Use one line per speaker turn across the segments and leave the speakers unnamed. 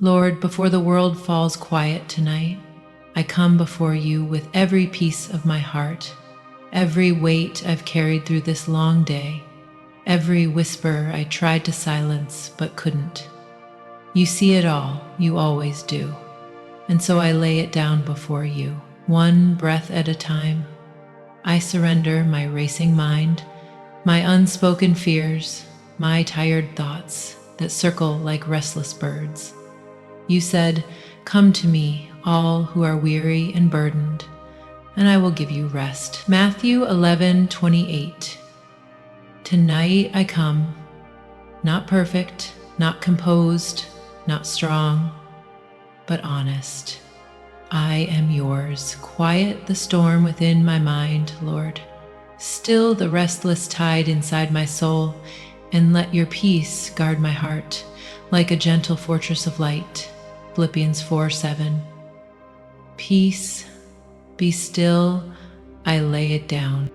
Lord, before the world falls quiet tonight, I come before you with every piece of my heart, every weight I've carried through this long day, every whisper I tried to silence but couldn't. You see it all, you always do, and so I lay it down before you, one breath at a time. I surrender my racing mind, my unspoken fears, my tired thoughts that circle like restless birds. You said, "Come to me, all who are weary and burdened, and I will give you rest." Matthew 11:28. Tonight I come, not perfect, not composed, not strong, but honest. I am yours. Quiet the storm within my mind, Lord. Still the restless tide inside my soul, and let your peace guard my heart like a gentle fortress of light. Philippians 4:7. Peace, be still, I lay it down.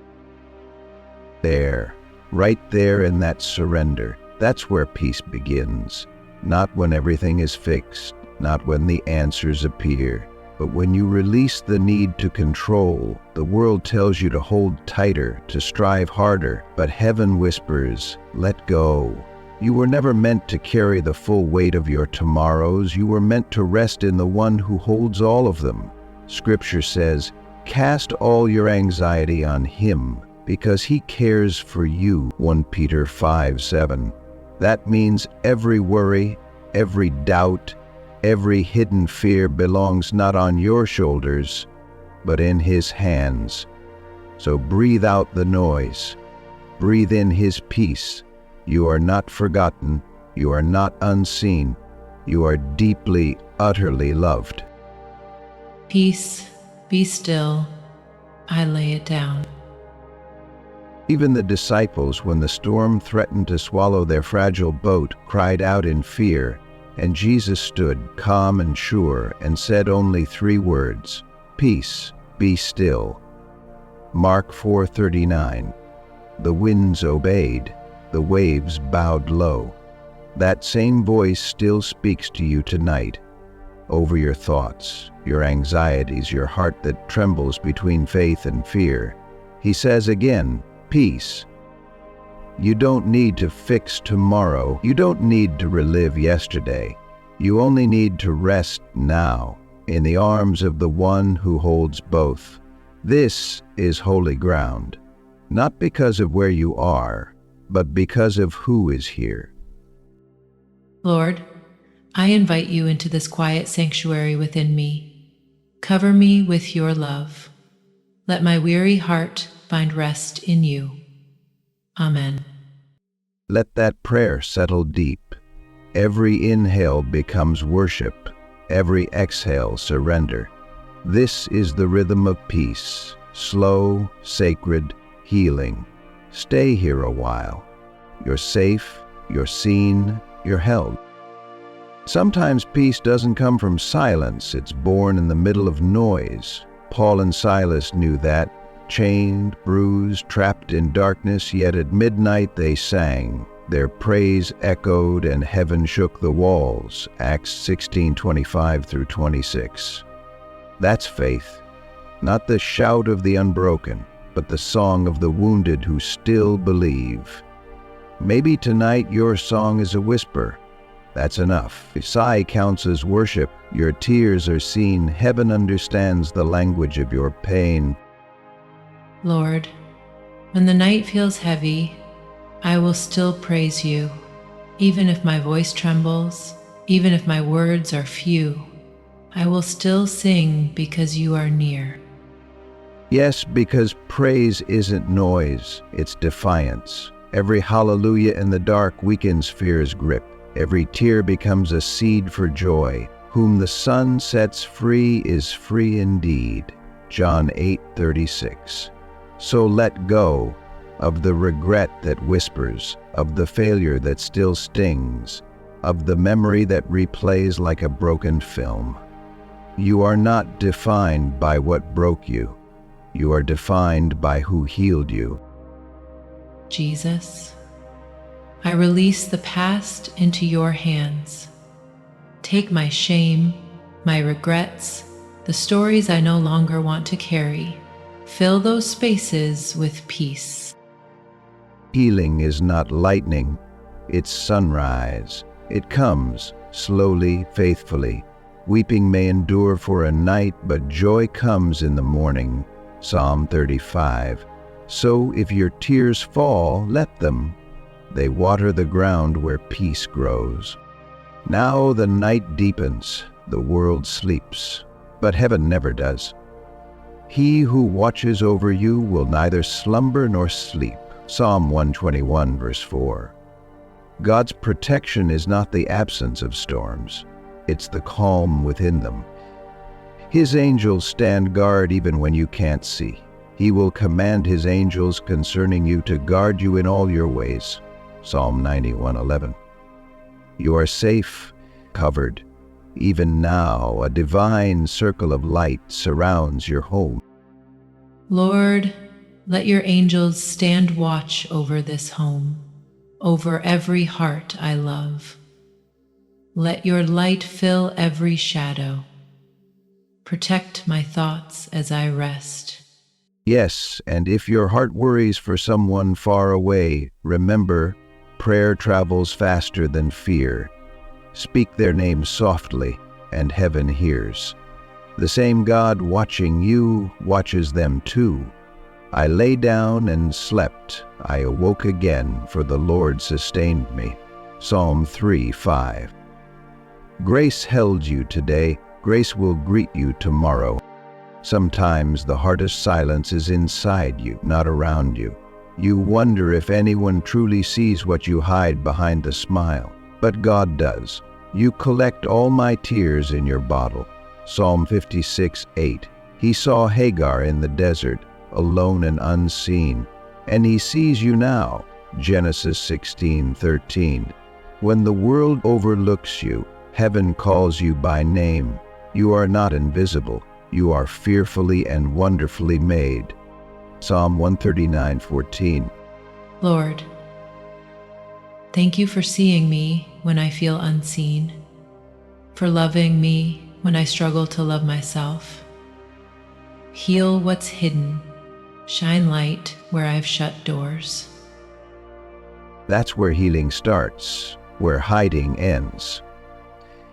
There, right there in that surrender, that's where peace begins. Not when everything is fixed, not when the answers appear, but when you release the need to control. The world tells you to hold tighter, to strive harder, but heaven whispers, let go. You were never meant to carry the full weight of your tomorrows. You were meant to rest in the one who holds all of them. Scripture says, cast all your anxiety on him, because he cares for you. 1 Peter 5:7. That means every worry, every doubt, every hidden fear belongs not on your shoulders, but in his hands. So breathe out the noise. Breathe in his peace. You are not forgotten. You are not unseen. You are deeply, utterly loved.
Peace, be still, I lay it down.
Even the disciples, when the storm threatened to swallow their fragile boat, cried out in fear, and Jesus stood calm and sure and said only 3 words, peace, be still. Mark 4:39. The winds obeyed, the waves bowed low. That same voice still speaks to you tonight, over your thoughts, your anxieties, your heart that trembles between faith and fear. He says again, peace. You don't need to fix tomorrow. You don't need to relive yesterday. You only need to rest now, in the arms of the one who holds both. This is holy ground, not because of where you are, but because of who is here.
Lord, I invite you into this quiet sanctuary within me. Cover me with your love. Let my weary heart find rest in you. Amen.
Let that prayer settle deep. Every inhale becomes worship. Every exhale, surrender. This is the rhythm of peace, slow, sacred, healing. Stay here a while. You're safe, you're seen, you're held. Sometimes peace doesn't come from silence, it's born in the middle of noise. Paul and Silas knew that. Chained, bruised, trapped in darkness, yet at midnight they sang. Their praise echoed and heaven shook the walls. Acts 16:25-26. That's faith. Not the shout of the unbroken, but the song of the wounded who still believe. Maybe tonight your song is a whisper. That's enough. If sigh counts as worship, your tears are seen. Heaven understands the language of your pain.
Lord, when the night feels heavy, I will still praise you, even if my voice trembles, even if my words are few. I will still sing because you are near.
Yes, because praise isn't noise, it's defiance. Every hallelujah in the dark weakens fear's grip. Every tear becomes a seed for joy. Whom the Son sets free is free indeed. John 8:36. So let go of the regret that whispers, of the failure that still stings, of the memory that replays like a broken film. You are not defined by what broke you. You are defined by who healed you.
Jesus, I release the past into your hands. Take my shame, my regrets, the stories I no longer want to carry. Fill those spaces with peace.
Healing is not lightning, it's sunrise. It comes slowly, faithfully. Weeping may endure for a night, but joy comes in the morning. Psalm 35. So if your tears fall, let them. They water the ground where peace grows. Now the night deepens, the world sleeps, but heaven never does. He who watches over you will neither slumber nor sleep. Psalm 121, verse 4. God's protection is not the absence of storms, it's the calm within them. His angels stand guard even when you can't see. He will command his angels concerning you to guard you in all your ways. Psalm 91:11. You are safe, covered. Even now, a divine circle of light surrounds your home.
Lord, let your angels stand watch over this home, over every heart I love. Let your light fill every shadow. Protect my thoughts as I rest.
Yes, and if your heart worries for someone far away, remember, prayer travels faster than fear. Speak their name softly, and heaven hears. The same God watching you watches them too. I lay down and slept. I awoke again, for the Lord sustained me. Psalm 3:5. Grace held you today. Grace will greet you tomorrow. Sometimes the hardest silence is inside you, not around you. You wonder if anyone truly sees what you hide behind the smile. But God does. You collect all my tears in your bottle. Psalm 56:8. He saw Hagar in the desert, alone and unseen, and he sees you now. Genesis 16:13. When the world overlooks you, heaven calls you by name. You are not invisible. You are fearfully and wonderfully made. Psalm 139:14.
Lord, thank you for seeing me when I feel unseen, for loving me when I struggle to love myself. Heal what's hidden, shine light where I've shut doors.
That's where healing starts, where hiding ends.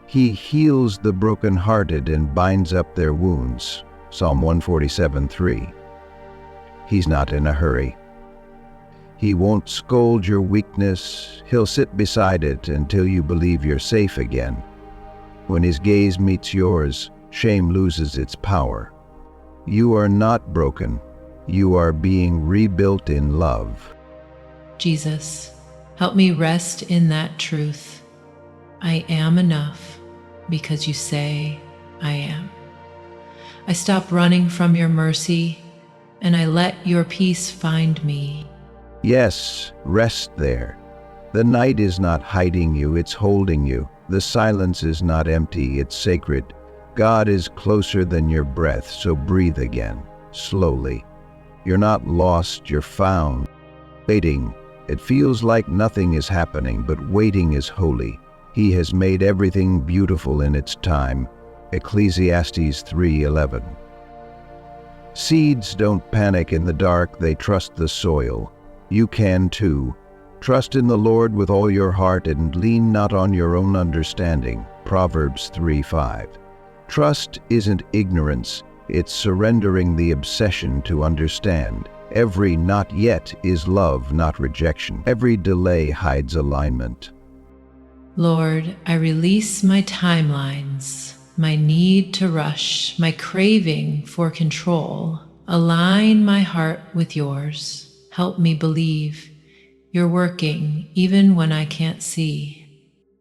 He heals the brokenhearted and binds up their wounds. Psalm 147:3. He's not in a hurry. He won't scold your weakness. He'll sit beside it until you believe you're safe again. When his gaze meets yours, shame loses its power. You are not broken. You are being rebuilt in love.
Jesus, help me rest in that truth. I am enough because you say I am. I stop running from your mercy and I let your peace find me.
Yes, rest there. The night is not hiding you, it's holding you. The silence is not empty, it's sacred. God is closer than your breath, so breathe again, slowly. You're not lost, you're found. Waiting. It feels like nothing is happening, but waiting is holy. He has made everything beautiful in its time. Ecclesiastes 3:11. Seeds don't panic in the dark, they trust the soil. You can too. Trust in the Lord with all your heart and lean not on your own understanding. Proverbs 3:5. Trust isn't ignorance, it's surrendering the obsession to understand. Every not yet is love, not rejection. Every delay hides alignment.
Lord, I release my timelines, my need to rush, my craving for control. Align my heart with yours. Help me believe you're working even when I can't see.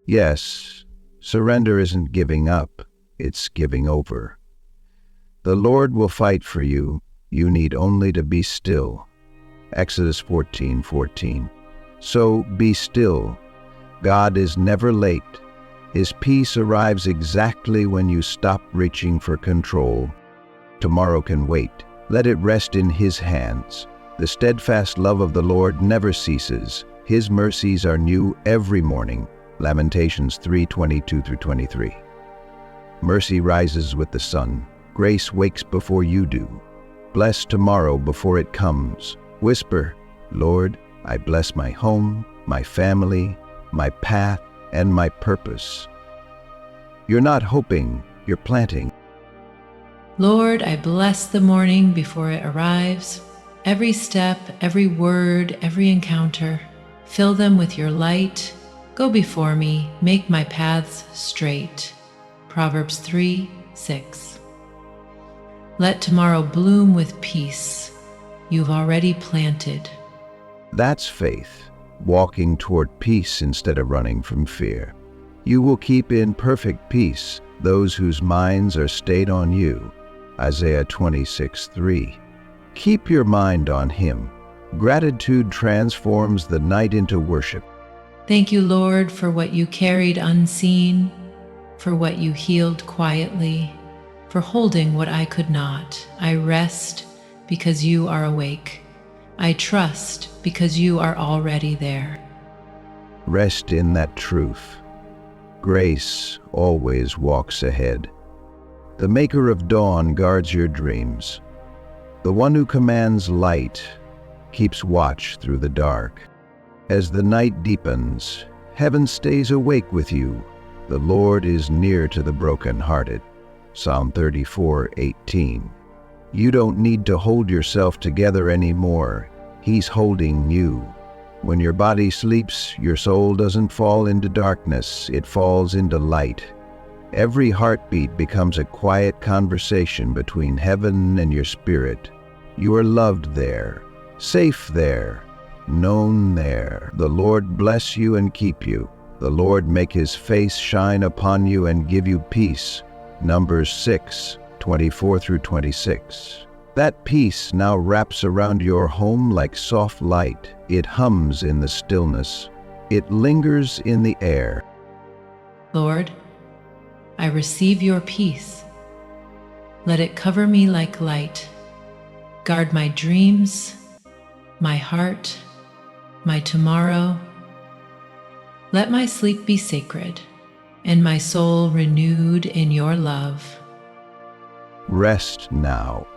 Yes, surrender isn't giving up, it's giving over. The Lord will fight for you. You need only to be still. Exodus 14:14. So be still. God is never late. His peace arrives exactly when you stop reaching for control. Tomorrow can wait. Let it rest in His hands. The steadfast love of the Lord never ceases. His mercies are new every morning. Lamentations 3:22-23. Mercy rises with the sun. Grace wakes before you do. Bless tomorrow before it comes. Whisper, Lord, I bless my home, my family, my path, and my purpose. You're not hoping, you're planting.
Lord, I bless the morning before it arrives. Every step, every word, every encounter, fill them with your light. Go before me, make my paths straight. Proverbs 3:6. Let tomorrow bloom with peace. You've already planted.
That's faith, walking toward peace instead of running from fear. You will keep in perfect peace those whose minds are stayed on you. Isaiah 26:3. Keep your mind on Him. Gratitude transforms the night into worship.
Thank you, Lord, for what you carried unseen, for what you healed quietly, for holding what I could not. I rest because you are awake. I trust because you are already there.
Rest in that truth. Grace always walks ahead. The Maker of dawn guards your dreams. The one who commands light keeps watch through the dark. As the night deepens, heaven stays awake with you. The Lord is near to the brokenhearted. Psalm 34:18. You don't need to hold yourself together anymore. He's holding you. When your body sleeps, your soul doesn't fall into darkness, it falls into light. Every heartbeat becomes a quiet conversation between heaven and your spirit. You are loved there, safe there, known there. The Lord bless you and keep you. The Lord make His face shine upon you and give you peace. Numbers 6:24-26. That peace now wraps around your home like soft light. It hums in the stillness. It lingers in the air.
Lord, I receive your peace. Let it cover me like light. Guard my dreams, my heart, my tomorrow. Let my sleep be sacred and my soul renewed in your love.
Rest now.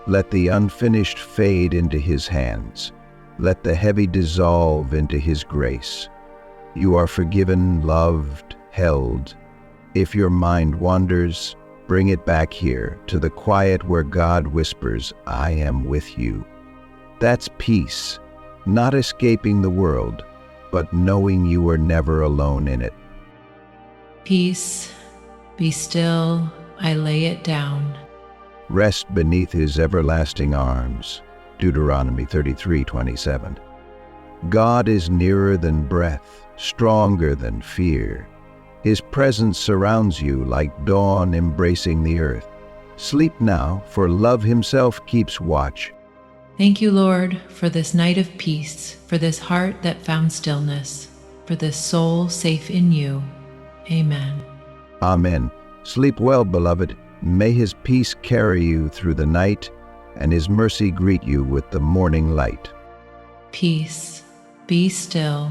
Let the unfinished fade into His hands. Let the heavy dissolve into His grace. You are forgiven, loved, held. If your mind wanders, bring it back here to the quiet where God whispers, I am with you. That's peace, not escaping the world, but knowing you are never alone in it.
Peace, be still, I lay it down.
Rest beneath His everlasting arms. Deuteronomy 33:27. God is nearer than breath, stronger than fear. His presence surrounds you like dawn embracing the earth. Sleep now, for love Himself keeps watch.
Thank you, Lord, for this night of peace, for this heart that found stillness, for this soul safe in you. Amen.
Amen. Sleep well, beloved. May His peace carry you through the night, and His mercy greet you with the morning light.
Peace, be still.